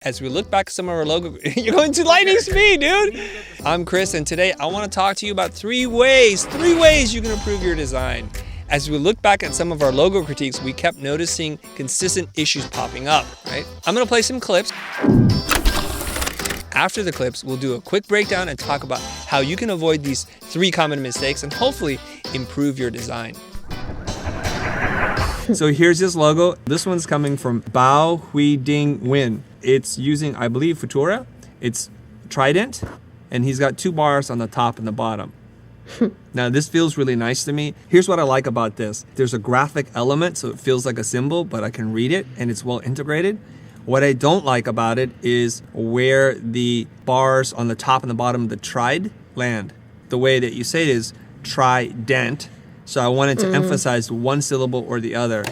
As we look back at some of our logo, you're going to lightning speed, dude. I'm Chris, and today I want to talk to you about three ways you can improve your design. As we look back at some of our logo critiques, we kept noticing consistent issues popping up, right? I'm gonna play some clips. After the clips, we'll do a quick breakdown and talk about how you can avoid these three common mistakes and hopefully improve your design. So here's this logo. This one's coming from Bao Hui Ding Win. It's using, I believe, Futur. It's Trident, and he's got two bars on the top and the bottom. Now this feels really nice to me. Here's what I like about this. There's a graphic element, so it feels like a symbol, but I can read it and it's well integrated. What I don't like about it is where the bars on the top and the bottom of the tride land. The way that you say it is Trident. So I wanted to emphasize one syllable or the other.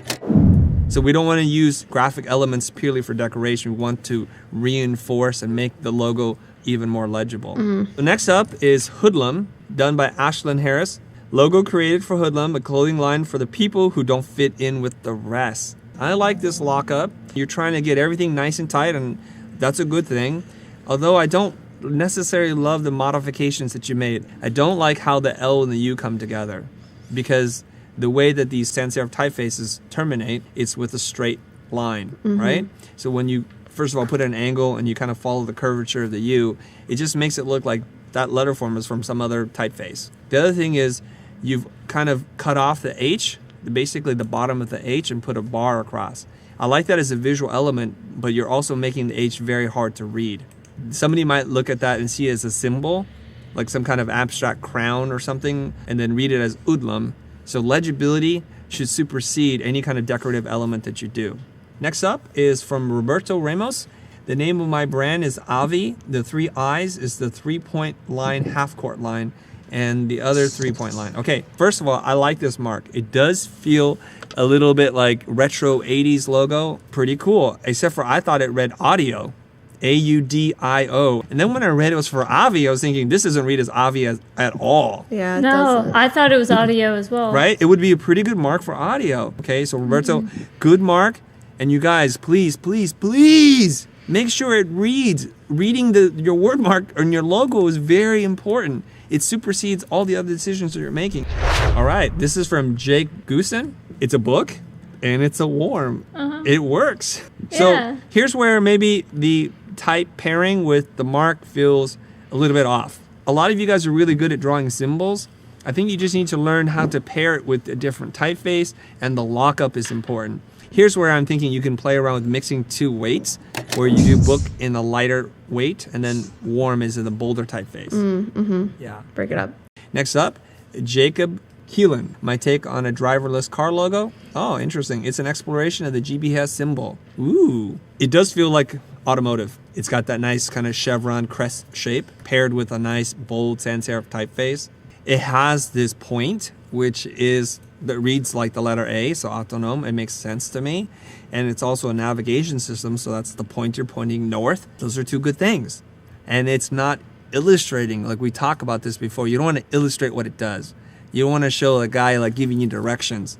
So we don't want to use graphic elements purely for decoration. We want to reinforce and make the logo even more legible. So next up is Hoodlum, done by Ashlyn Harris. Logo created for Hoodlum, a clothing line for the people who don't fit in with the rest. I like this lockup. You're trying to get everything nice and tight, and that's a good thing. Although I don't necessarily love the modifications that you made. I don't like how the L and the U come together, because the way that these sans serif typefaces terminate, it's with a straight line, right? So when you, first of all, put an angle and you kind of follow the curvature of the U, it just makes it look like that letter form is from some other typeface. The other thing is you've kind of cut off the H, basically the bottom of the H, and put a bar across. I like that as a visual element, but you're also making the H very hard to read. Somebody might look at that and see it as a symbol, like some kind of abstract crown or something, and then read it as Hoodlum. So legibility should supersede any kind of decorative element that you do. Next up is from Roberto Ramos. The name of my brand is Avi. The 3 I's is the 3-point line, half-court line, and the other 3-point line. Okay, first of all, I like this mark. It does feel a little bit like retro 80s logo. Pretty cool, except for I thought it read audio. A-U-D-I-O. And then when I read it was for Avi, I was thinking, this doesn't read as Avi at all. Yeah, it No, doesn't. I thought it was audio as well. Right? It would be a pretty good mark for audio. Okay, so Roberto, good mark. And you guys, please, please, please make sure it reads. Reading your word mark on your logo is very important. It supersedes all the other decisions that you're making. All right, this is from Jake Goosen. It's a book and it's a warm. It works. So Yeah. here's where maybe the type pairing with the mark feels a little bit off. A lot of you guys are really good at drawing symbols. I think you just need to learn how to pair it with a different typeface, and the lockup is important. Here's where I'm thinking you can play around with mixing two weights, where you do book in a lighter weight and then warm is in the bolder typeface. Yeah. Break it up. Next up, Jacob Keelan, my take on a driverless car logo. Oh, interesting. It's an exploration of the GBS symbol. Ooh. It does feel like automotive. It's got that nice kind of chevron crest shape paired with a nice bold sans serif typeface. It has this point, which is that reads like the letter A, so Autonome. It makes sense to me. And it's also a navigation system, so that's the point you're pointing north. Those are two good things. And it's not illustrating, like we talked about this before. You don't want to illustrate what it does. You don't want to show a guy like giving you directions.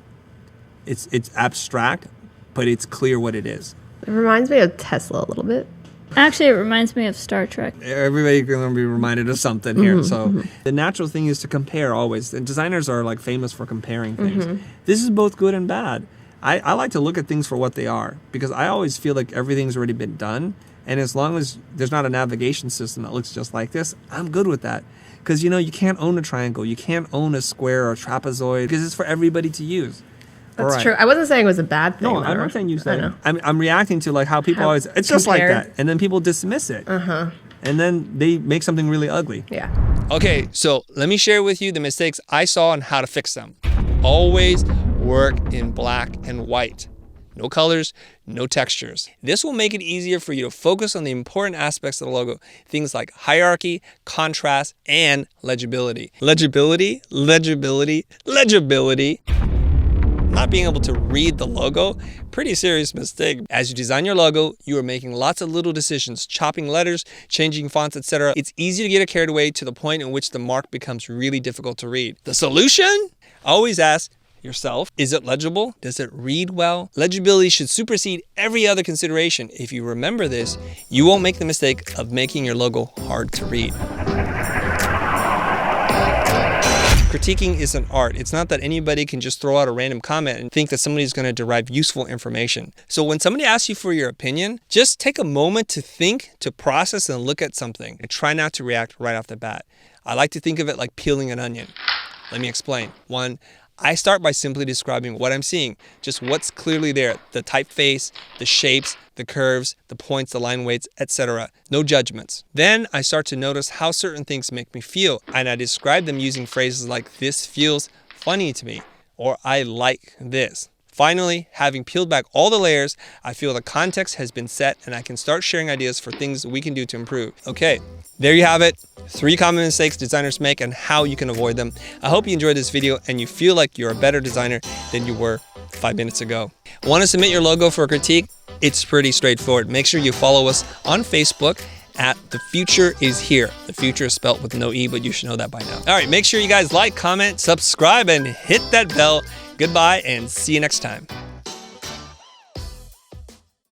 It's abstract, but it's clear what it is. It reminds me of Tesla a little bit. Actually, it reminds me of Star Trek. Everybody's going to be reminded of something here. So the natural thing is to compare always. And designers are like famous for comparing things. This is both good and bad. I like to look at things for what they are, because I always feel like everything's already been done. And as long as there's not a navigation system that looks just like this, I'm good with that. Because, you know, you can't own a triangle. You can't own a square or a trapezoid, because it's for everybody to use. That's true. I wasn't saying it was a bad thing. No, I'm not saying you said I it. know. I'm reacting to like how people always, it's just like compared. that. And then people dismiss it. And then they make something really ugly. Yeah. Okay, so let me share with you the mistakes I saw and how to fix them. Always work in black and white. No colors, no textures. This will make it easier for you to focus on the important aspects of the logo. Things like hierarchy, contrast, and legibility. Legibility, legibility, legibility. Not being able to read the logo, pretty serious mistake. As you design your logo, you are making lots of little decisions, chopping letters, changing fonts, etc. It's easy to get carried away to the point in which the mark becomes really difficult to read. The solution? Always ask, yourself. Is it legible? Does it read well? Legibility should supersede every other consideration. If you remember this, you won't make the mistake of making your logo hard to read. Critiquing is an art. It's not that anybody can just throw out a random comment and think that somebody's going to derive useful information. So when somebody asks you for your opinion, just take a moment to think, to process, and look at something. And try not to react right off the bat. I like to think of it like peeling an onion. Let me explain. 1, I start by simply describing what I'm seeing, just what's clearly there, the typeface, the shapes, the curves, the points, the line weights, etc. No judgments. Then I start to notice how certain things make me feel, and I describe them using phrases like "this feels funny to me" or "I like this." Finally, having peeled back all the layers, I feel the context has been set and I can start sharing ideas for things we can do to improve. Okay, there you have it. 3 common mistakes designers make and how you can avoid them. I hope you enjoyed this video and you feel like you're a better designer than you were 5 minutes ago. Want to submit your logo for a critique? It's pretty straightforward. Make sure you follow us on Facebook at The Future Is Here. The future is spelt with no E, but you should know that by now. All right, make sure you guys like, comment, subscribe, and hit that bell. Goodbye, and see you next time.